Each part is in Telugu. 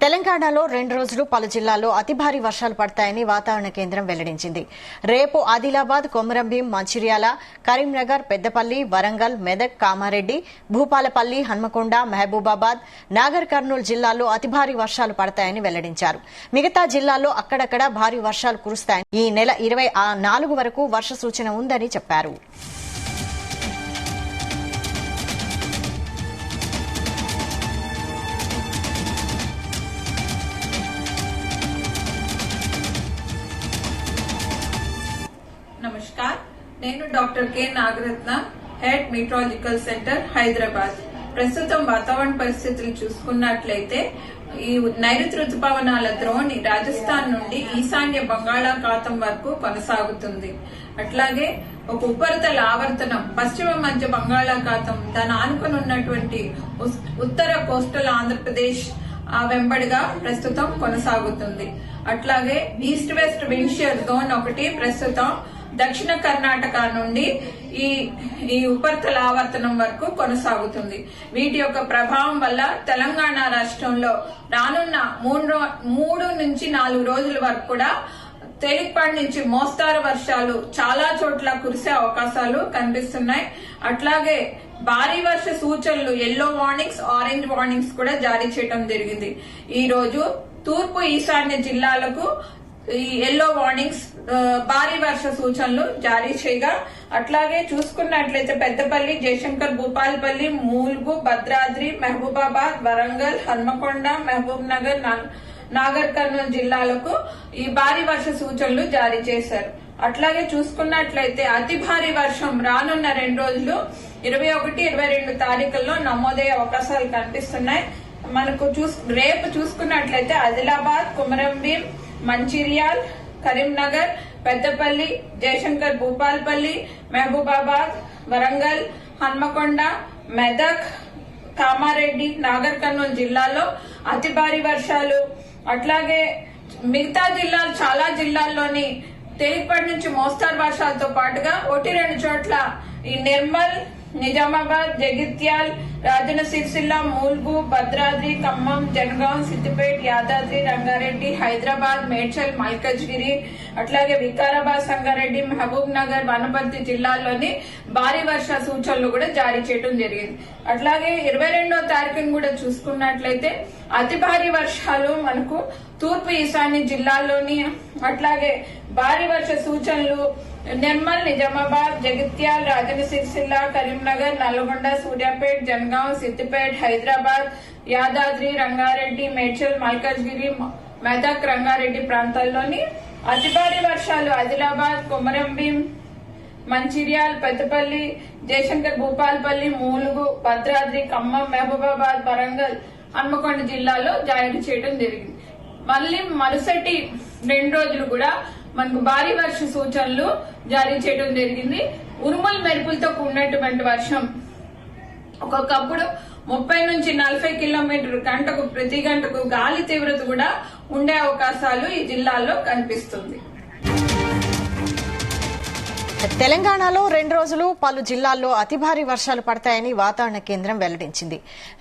తెలంగాణలో 2 రోజులు పలు జిల్లాల్లో అతి భారీ వర్షాలు పడతాయని వాతావరణ కేంద్రం వెల్లడించింది. రేపు ఆదిలాబాద్, కొమరంభీం, మంచిర్యాల, కరీంనగర్, పెద్దపల్లి, వరంగల్, మెదక్, కామారెడ్డి, భూపాలపల్లి, హన్మకొండ, మహబూబాబాద్, నాగర్ కర్నూలు జిల్లాల్లో అతి భారీ వర్షాలు పడతాయని వెల్లడించారు. మిగతా జిల్లాల్లో అక్కడక్కడ భారీ వర్షాలు కురుస్తాయని ఈ నెల 24 వరకు వర్ష సూచన ఉందని చెప్పారు. నమస్కార్, నేను doctor K Nagaratna, head meteorological centre, Hyderabad. ప్రస్తుతం వాతావరణ పరిస్థితులు చూసుకున్నట్లయితే ఈ నైరుతి రుతుపవనాల ద్రోణి రాజస్థాన్ నుండి ఈశాన్య బంగాళాఖాతం వరకు కొనసాగుతుంది. అట్లాగే ఒక ఉపరితల ఆవర్తనం పశ్చిమ మధ్య బంగాళాఖాతం దాని ఆనుకొని ఉన్నటువంటి ఉత్తర కోస్టల్ ఆంధ్రప్రదేశ్ వెంబడిగా ప్రస్తుతం కొనసాగుతుంది. అట్లాగే ఈస్ట్ వెస్ట్ విండ్షియర్ జోన్ ఒకటి ప్రస్తుతం దక్షిణ కర్ణాటక నుండి ఈ ఉపరితల ఆవర్తనం వరకు కొనసాగుతుంది. వీటి యొక్క ప్రభావం వల్ల తెలంగాణ రాష్ట్రంలో రానున్న 3 నుంచి 4 రోజుల వరకు కూడా తేలికపాటి నుంచి మోస్తారు వర్షాలు చాలా చోట్ల కురిసే అవకాశాలు కనిపిస్తున్నాయి. అట్లాగే భారీ వర్ష సూచనలు ఎల్లో వార్నింగ్స్, ఆరెంజ్ వార్నింగ్స్ కూడా జారీ చేయడం జరిగింది. ఈ రోజు తూర్పు ఈశాన్య జిల్లాలకు ఈ ఎల్లో వార్నింగ్స్, భారీ వర్ష సూచనలు జారీ చేయగా, అట్లాగే చూసుకున్నట్లయితే పెద్దపల్లి, జయశంకర్, భూపాలపల్లి, మూల్గు, భద్రాద్రి, మహబూబాబాద్, వరంగల్, హన్మకొండ, మహబూబ్ నగర్, నాగర్ కర్నూలు జిల్లాలకు ఈ భారీ వర్ష సూచనలు జారీ చేశారు. అట్లాగే చూసుకున్నట్లయితే అతి భారీ వర్షం రానున్న 2 రోజులు 21, 22 తారీఖుల్లో నమోదయ్యే అవకాశాలు కనిపిస్తున్నాయి. మనకు రేపు చూసుకున్నట్లయితే ఆదిలాబాద్, కొమరంభీం, మంచిర్యాల్, కరీంనగర్, పెద్దపల్లి, జయశంకర్, భూపాలపల్లి, మహబూబాబాద్, వరంగల్, హన్మకొండ, మెదక్, కామారెడ్డి, నాగర్ కర్నూలు జిల్లాల్లో అతి భారీ వర్షాలు, అట్లాగే మిగతా జిల్లాలు చాలా జిల్లాల్లోని తేలికపాటి నుంచి మోస్తారు వర్షాలతో పాటుగా 1-2 చోట్ల ఈ నిర్మల్, నిజామాబాద్, జగిత్యాల్, రాజన్న సిరిసిల్ల, మూల్గు, భద్రాద్రి, ఖమ్మం, జనగాం, సిద్దిపేట, యాదాద్రి, రంగారెడ్డి, హైదరాబాద్, మేడ్చల్, మల్కజ్గిరి, అట్లాగే వికారాబాద్, సంగారెడ్డి, మహబూబ్ నగర్, వనపర్తి జిల్లాల్లోని భారీ వర్ష సూచనలు కూడా జారీ చేయడం జరిగింది. అట్లాగే 22వ తారీఖును కూడా చూసుకున్నట్లయితే అతి భారీ వర్షాలు మనకు తూర్పు ఈశాన్య జిల్లాల్లోని, అట్లాగే భారీ వర్ష సూచనలు నిర్మల్, నిజామాబాద్, జగిత్యాల్, రాజన్న సిరిసిల్ల, కరీంనగర్, నల్గొండ, సూర్యాపేట్, జనగాం, సిద్దిపేట, హైదరాబాద్, యాదాద్రి, రంగారెడ్డి, మేడ్చల్, మల్కజ్గిరి, మెదక్, రంగారెడ్డి ప్రాంతాల్లోని అతి భారీ వర్షాలు ఆదిలాబాద్, కొమరంభీం, మంచిర్యాల్, పెద్దపల్లి, జయశంకర్, భూపాలపల్లి, మూలుగు, భద్రాద్రి, ఖమ్మం, మహబూబాబాద్, వరంగల్, హన్మకొండ జిల్లాలో జారీ చేయడం జరిగింది. మళ్ళీ మరుసటి 2 రోజులు కూడా మనకు భారీ వర్ష సూచనలు జారీ చేయడం జరిగింది. ఉరుములు మెరుపులతో కూడినటువంటి వర్షం ఒక్కొక్కప్పుడు 30 నుంచి 40 కిలోమీటర్ల గంటకు ప్రతి గంటకు గాలి తీవ్రత కూడా ఉండే అవకాశాలు ఈ జిల్లాల్లో కనిపిస్తుంది. తెలంగాణలో 2 రోజులు పలు జిల్లాల్లో అతి భారీ వర్షాలు పడతాయని వాతావరణ కేంద్రం వెల్లడించింది.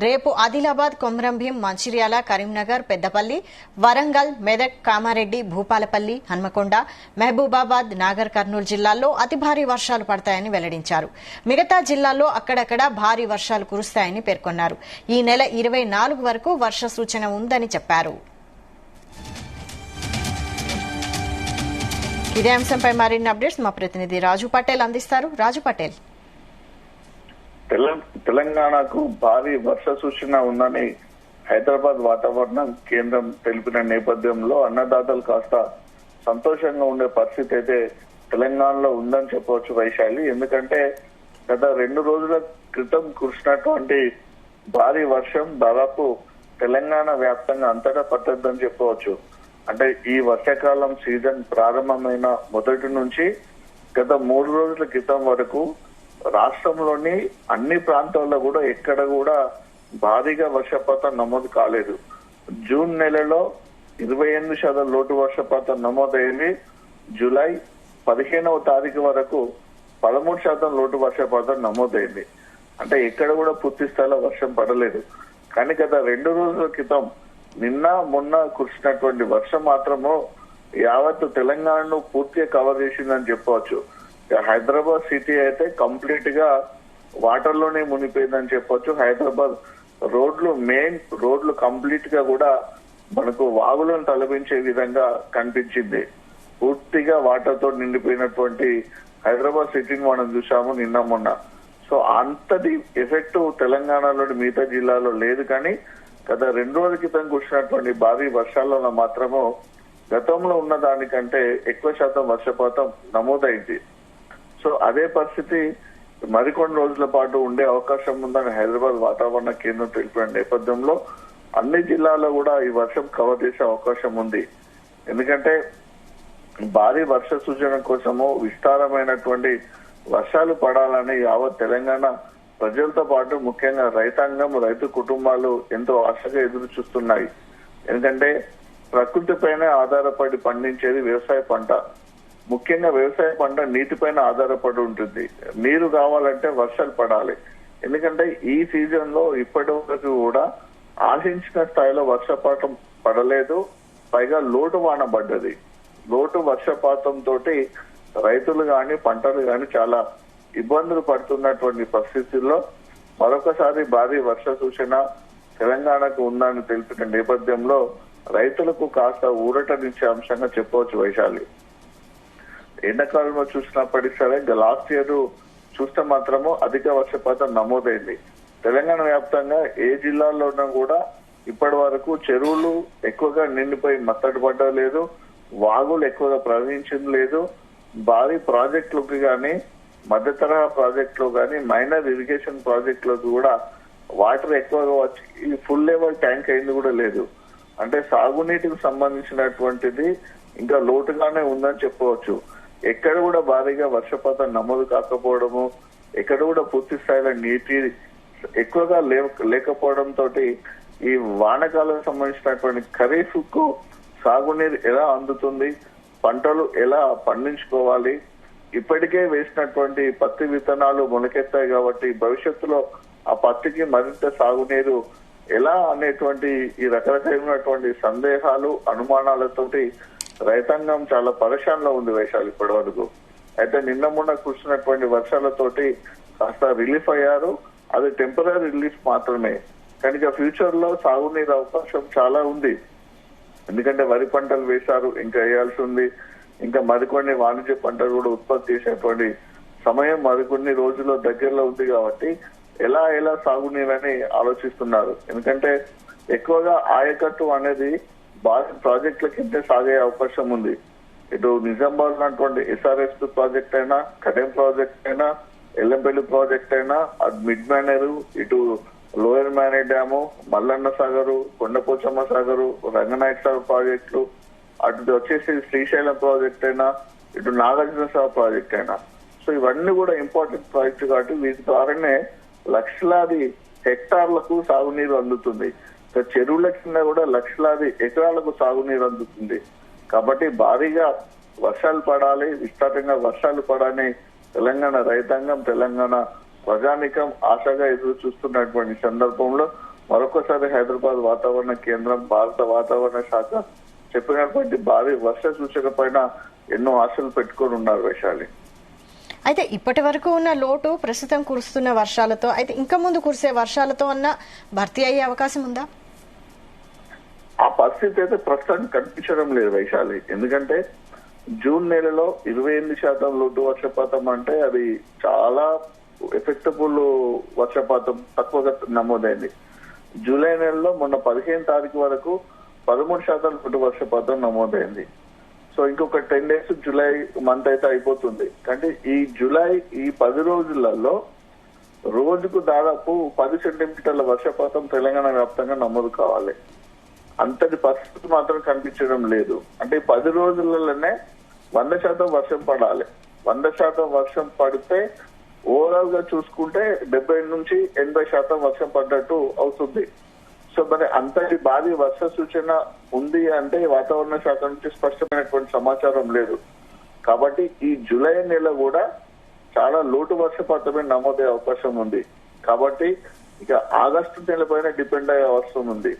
రేపు ఆదిలాబాద్, కొమరంభీం, మంచిర్యాల, కరీంనగర్, పెద్దపల్లి, వరంగల్, మెదక్, కామారెడ్డి, భూపాలపల్లి, హన్మకొండ, మహబూబాబాద్, నాగర్ కర్నూలు జిల్లాల్లో అతి భారీ వర్షాలు పడతాయని వెల్లడించారు. మిగతా జిల్లాల్లో అక్కడక్కడ భారీ వర్షాలు కురుస్తాయని పేర్కొన్నారు. ఈ నెల 24 వరకు వర్ష సూచన ఉందని చెప్పారు. ఇదే అంశంపై మరిన్ని అప్డేట్స్ మా ప్రతినిధి రాజు పటేల్ అందిస్తారు. రాజు పటేల్, తెలంగాణకు భారీ వర్ష సూచన ఉందని హైదరాబాద్ వాతావరణ కేంద్రం తెలిపిన నేపథ్యంలో అన్నదాతలు కాస్త సంతోషంగా ఉండే పరిస్థితి అయితే తెలంగాణలో ఉందని చెప్పవచ్చు వైశాలి. ఎందుకంటే గత 2 రోజుల క్రితం కురిసినటువంటి భారీ వర్షం దాదాపు తెలంగాణ వ్యాప్తంగా అంతటా పట్టద్దని చెప్పవచ్చు. అంటే ఈ వర్షాకాలం సీజన్ ప్రారంభమైన మొదటి నుంచి గత 3 రోజుల క్రితం వరకు రాష్ట్రంలోని అన్ని ప్రాంతాల్లో కూడా ఎక్కడ కూడా భారీగా వర్షపాతం నమోదు కాలేదు. జూన్ నెలలో 28% లోటు వర్షపాతం నమోదైంది. జూలై 15వ తారీఖు వరకు 13% లోటు వర్షపాతం నమోదైంది. అంటే ఎక్కడ కూడా పూర్తి స్థాయిలో వర్షం పడలేదు. కానీ గత 2 రోజుల క్రితం నిన్న మొన్న కురిసినటువంటి వర్షం మాత్రము యావత్ తెలంగాణను పూర్తిగా కవర్ చేసిందని చెప్పవచ్చు. హైదరాబాద్ సిటీ అయితే కంప్లీట్ గా వాటర్ లోనే మునిపోయిందని చెప్పొచ్చు. హైదరాబాద్ మెయిన్ రోడ్లు కంప్లీట్ గా కూడా మనకు వాగులను తలపించే విధంగా కనిపించింది. పూర్తిగా వాటర్ తో నిండిపోయినటువంటి హైదరాబాద్ సిటీని మనం చూసాము నిన్న మొన్న. సో అంతటి ఎఫెక్ట్ తెలంగాణలోని మిగతా జిల్లాలో లేదు. కానీ గత 2 రోజుల క్రితం కురిసినటువంటి భారీ వర్షాలలో మాత్రము గతంలో ఉన్న దానికంటే ఎక్కువ శాతం వర్షపాతం నమోదైంది. సో అదే పరిస్థితి మరికొన్ని రోజుల పాటు ఉండే అవకాశం ఉందని హైదరాబాద్ వాతావరణ కేంద్రం తెలిపిన నేపథ్యంలో అన్ని జిల్లాల్లో కూడా ఈ వర్షం కవర్ చేసే అవకాశం ఉంది. ఎందుకంటే భారీ వర్ష సూచన కోసము విస్తారమైనటువంటి వర్షాలు పడాలని యావత్ తెలంగాణ ప్రజలతో పాటు ముఖ్యంగా రైతాంగం, రైతు కుటుంబాలు ఎంతో ఆశగా ఎదురు చూస్తున్నాయి. ఎందుకంటే ప్రకృతి పైన ఆధారపడి పండించేది వ్యవసాయ పంట. ముఖ్యంగా వ్యవసాయ పంట నీటిపైన ఆధారపడి ఉంటుంది. నీరు కావాలంటే వర్షాలు పడాలి. ఎందుకంటే ఈ సీజన్ లో ఇప్పటి వరకు కూడా ఆశించిన స్థాయిలో వర్షపాతం పడలేదు. పైగా లోటు వాన పడ్డది. లోటు వర్షపాతం తోటి రైతులు గాని పంటలు గాని చాలా ఇబ్బందులు పడుతున్నటువంటి పరిస్థితుల్లో మరొకసారి భారీ వర్ష సూచన తెలంగాణకు ఉందని తెలిపిన నేపథ్యంలో రైతులకు కాస్త ఊరటనిచ్చే అంశంగా చెప్పవచ్చు. వైశాలి, ఎండాకాలంలో చూసినప్పటికీ సరే లాస్ట్ ఇయర్ చూస్తే మాత్రము అధిక వర్షపాతం నమోదైంది. తెలంగాణ వ్యాప్తంగా ఏ జిల్లాలోనూ కూడా ఇప్పటి వరకు చెరువులు ఎక్కువగా నిండిపోయి మత్తడి పడలేదు, వాగులు ఎక్కువగా ప్రవహించింది లేదు. భారీ ప్రాజెక్టులకు గాని, మధ్య తరహా ప్రాజెక్టులు గాని, మైనర్ ఇరిగేషన్ ప్రాజెక్టులకు కూడా వాటర్ ఎక్కువగా వచ్చి ఫుల్ లెవెల్ ట్యాంక్ అయింది కూడా లేదు. అంటే సాగునీటికి సంబంధించినటువంటిది ఇంకా లోటుగానే ఉందని చెప్పవచ్చు. ఎక్కడ కూడా భారీగా వర్షపాతం నమోదు కాకపోవడము, ఎక్కడ కూడా పూర్తి స్థాయిలో నీటి ఎక్కువగా లేకపోవడం తోటి ఈ వానకాలకు సంబంధించినటువంటి ఖరీఫ్ కు సాగునీరు ఎలా అందుతుంది, పంటలు ఎలా పండించుకోవాలి, ఇప్పటికే వేసినటువంటి పత్తి విత్తనాలు మొలకెత్తాయి కాబట్టి భవిష్యత్తులో ఆ పత్తికి మరింత సాగునీరు ఎలా అనేటువంటి ఈ రకరకమైనటువంటి సందేహాలు, అనుమానాలతోటి రైతాంగం చాలా పరేషాన్ లో ఉంది వైశాలి ఇప్పటి వరకు. అయితే నిన్న మొన్న కురిసినటువంటి వర్షాలతోటి కాస్త రిలీఫ్ అయ్యారు. అది టెంపరీ రిలీఫ్ మాత్రమే. కనుక ఫ్యూచర్ లో సాగునీరు అవకాశం చాలా ఉంది. ఎందుకంటే వరి పంటలు వేశారు, ఇంకా వేయాల్సి ఉంది. ఇంకా మరికొన్ని వాణిజ్య పంటలు కూడా ఉత్పత్తి చేసేటువంటి సమయం మరికొన్ని రోజుల్లో దగ్గరలో ఉంది కాబట్టి ఎలా సాగునీరని ఆలోచిస్తున్నారు. ఎందుకంటే ఎక్కువగా ఆయకట్టు అనేది భారీ ప్రాజెక్టుల కింద సాగే అవకాశం ఉంది. ఇటు నిజామాబాద్ ఉన్నటువంటి ఎస్ఆర్ఎస్ ప్రాజెక్ట్ అయినా, కడెం ప్రాజెక్ట్ అయినా, ఎల్లంపల్లి ప్రాజెక్ట్ అయినా, అటు మిడ్ మేనేరు, ఇటు లోయర్ మేనే డ్యాము, మల్లన్న సాగరు, కొండపోచమ్మ సాగరు, రంగనాయక సాగర్ ప్రాజెక్టులు, అటు వచ్చేసి శ్రీశైలం ప్రాజెక్ట్ అయినా, ఇటు నాగార్జున సాగర్ ప్రాజెక్ట్ అయినా. సో ఇవన్నీ కూడా ఇంపార్టెంట్ ప్రాజెక్టు కాబట్టి వీటి ద్వారానే లక్షలాది హెక్టార్లకు సాగునీరు అందుతుంది. చెరువుల కింద కూడా లక్షలాది ఎకరాలకు సాగునీరు అందుతుంది. కాబట్టి భారీగా వర్షాలు పడాలి, విస్తారంగా వర్షాలు పడాలని తెలంగాణ రైతాంగం, తెలంగాణ ప్రజానికం ఆశగా ఎదురు చూస్తున్నటువంటి సందర్భంలో మరొకసారి హైదరాబాద్ వాతావరణ కేంద్రం, భారత వాతావరణ శాఖ చెప్పినటువంటి భారీ వర్ష సూచన పైన ఎన్నో ఆశలు పెట్టుకొని ఉన్నారు వైశాలి. అయితే ఇప్పటి వరకు ఉన్న లోటు ప్రస్తుతం కురుస్తున్న వర్షాలతో, అయితే ఇంకా ముందు కురిసే వర్షాలతో అన్న భర్తీ అయ్యే అవకాశం ఉందా? ఆ పరిస్థితి అయితే ప్రస్తుతానికి కనిపించడం లేదు వైశాలి. ఎందుకంటే జూన్ నెలలో 28% లోటు వర్షపాతం అంటే అది చాలా ఎఫెక్టబుల్ వర్షపాతం తక్కువగా నమోదైంది. జూలై నెలలో మొన్న 15 తారీఖు వరకు 13% లోటు వర్షపాతం నమోదైంది. సో ఇంకొక 10 days జూలై మంత్ అయితే అయిపోతుంది. అంటే ఈ జూలై ఈ 10 రోజులలో రోజుకు దాదాపు 10 సెంటీమీటర్ల వర్షపాతం తెలంగాణ వ్యాప్తంగా నమోదు కావాలి. అంతటి పరిస్థితి మాత్రం కనిపించడం లేదు. అంటే 10 రోజులలోనే 100% వర్షం పడాలి. 100% వర్షం పడితే ఓవరాల్ గా చూసుకుంటే 70 నుంచి 80% వర్షం పడ్డట్టు అవుతుంది. సో మరి అంతటి భారీ వర్ష సూచన ఉంది అంటే వాతావరణ శాఖ నుంచి స్పష్టమైనటువంటి సమాచారం లేదు. కాబట్టి ఈ జూలై నెల కూడా చాలా లోటు వర్షపాతమే నమోదయ్యే అవకాశం ఉంది. కాబట్టి ఇక ఆగస్టు నెల పైన డిపెండ్ అయ్యే అవసరం ఉంది.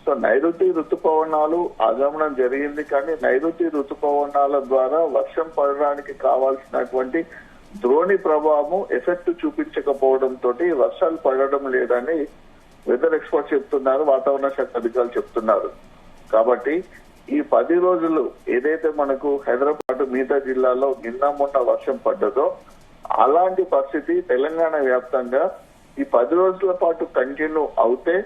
సో సో నైరుతి ఋతుపవనాలు ఆగమనం జరిగింది, కానీ నైరుతి ఋతుపవనాల ద్వారా వర్షం పడడానికి కావాల్సినటువంటి ద్రోణి ప్రభావం ఎఫెక్ట్ చూపించకపోవడం తోటి వర్షాలు పడడం లేదని వెదర్ ఎక్స్పర్ట్స్ చెప్తున్నారు, వాతావరణ శాఖ అధికారులు చెప్తున్నారు. కాబట్టి ఈ 10 రోజులు ఏదైతే మనకు హైదరాబాద్ మిగతా జిల్లాలో నిన్న మొన్న వర్షం పడ్డదో అలాంటి పరిస్థితి తెలంగాణ వ్యాప్తంగా ఈ 10 రోజుల పాటు కంటిన్యూ అవుతే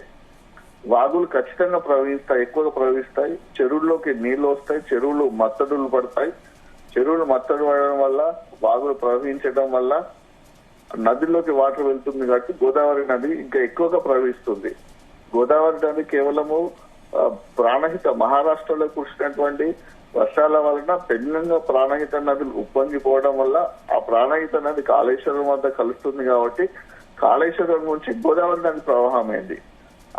వాగులు ఖచ్చితంగా ప్రవహిస్తాయి, ఎక్కువగా ప్రవహిస్తాయి, చెరువుల్లోకి నీళ్లు వస్తాయి, చెరువులు మత్తడులు పడతాయి. చెరువులు మత్తడి పడడం వల్ల వాగులు ప్రవహించడం వల్ల నదిలోకి వాటర్ వెళ్తుంది కాబట్టి గోదావరి నది ఇంకా ఎక్కువగా ప్రవహిస్తుంది. గోదావరి నది కేవలము ప్రాణహిత మహారాష్ట్రలో కురిసినటువంటి వర్షాల వలన పెన్నంగా ప్రాణహిత నదులు ఉప్పొంగిపోవడం వల్ల ఆ ప్రాణహిత నది కాళేశ్వరం వద్ద కలుస్తుంది కాబట్టి కాళేశ్వరం నుంచి గోదావరి నది ప్రవాహమైంది.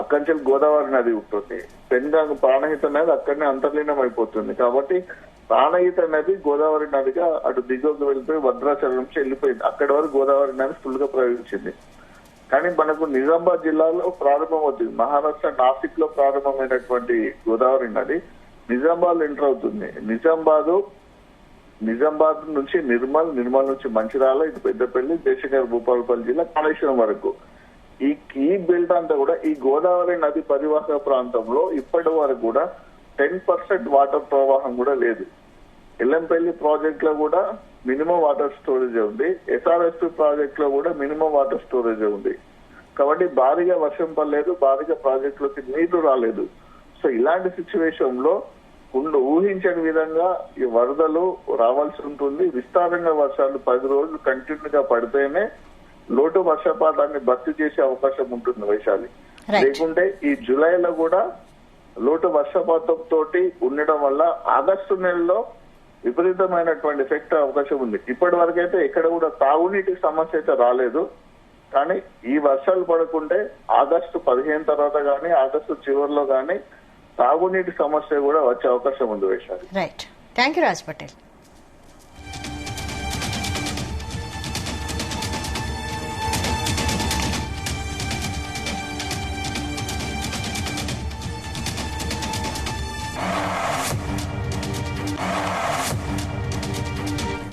అక్కడి నుంచి గోదావరి నది ఉంటుంది. పెన్గంగ ప్రాణహిత నది అక్కడనే అంతర్లీనం అయిపోతుంది. కాబట్టి ప్రాణహిత నది గోదావరి నదిగా అటు దిగువకు వెళ్ళిపోయి భద్రాచలం నుంచి వెళ్ళిపోయింది. అక్కడి వరకు గోదావరి నది ఫుల్ గా ప్రవహించింది. కానీ మనకు నిజామాబాద్ జిల్లాలో ప్రారంభమవుతుంది. మహారాష్ట్ర నాసిక్ లో ప్రారంభమైనటువంటి గోదావరి నది నిజామాబాద్ ఎంటర్ అవుతుంది. నిజామాబాద్ నుంచి నిర్మల్ నుంచి మంచిర్యాల, ఇటు పెద్దపల్లి, దేశగారి భూపాలపల్లి జిల్లా, కాళేశ్వరం వరకు ఈ బెల్ట్ అంతా కూడా ఈ గోదావరి నది పరివాహక ప్రాంతంలో ఇప్పటి వరకు కూడా 10% వాటర్ ప్రవాహం కూడా లేదు. ఎల్లంపల్లి ప్రాజెక్ట్ లో కూడా మినిమం వాటర్ స్టోరేజ్ ఉంది. ఎస్ఆర్ఎస్పీ ప్రాజెక్ట్ లో కూడా మినిమం వాటర్ స్టోరేజ్ ఉంది. కాబట్టి భారీగా వర్షం పడలేదు, భారీగా ప్రాజెక్టులోకి నీళ్లు రాలేదు. సో ఇలాంటి సిచ్యువేషన్ లో ఊహించని విధంగా ఈ వరదలు రావాల్సి ఉంటుంది. విస్తారంగా వర్షాలు 10 రోజులు కంటిన్యూగా పడితేనే లోటు వర్షపాతాన్ని భర్తీ చేసే అవకాశం ఉంటుంది వైశాలి. లేకుంటే ఈ జూలైలో కూడా లోటు వర్షపాతం తోటి ఉండడం వల్ల ఆగస్టు నెలలో విపరీతమైనటువంటి ఎఫెక్ట్ అవకాశం ఉంది. ఇప్పటి వరకు అయితే ఎక్కడ కూడా తాగునీటి సమస్య అయితే రాలేదు. కానీ ఈ వర్షాలు పడకుంటే ఆగస్టు 15 తర్వాత గానీ ఆగస్టు చివరిలో గానీ తాగునీటి సమస్య కూడా వచ్చే అవకాశం ఉంది Vaishali. Right, thank you Raj Patel.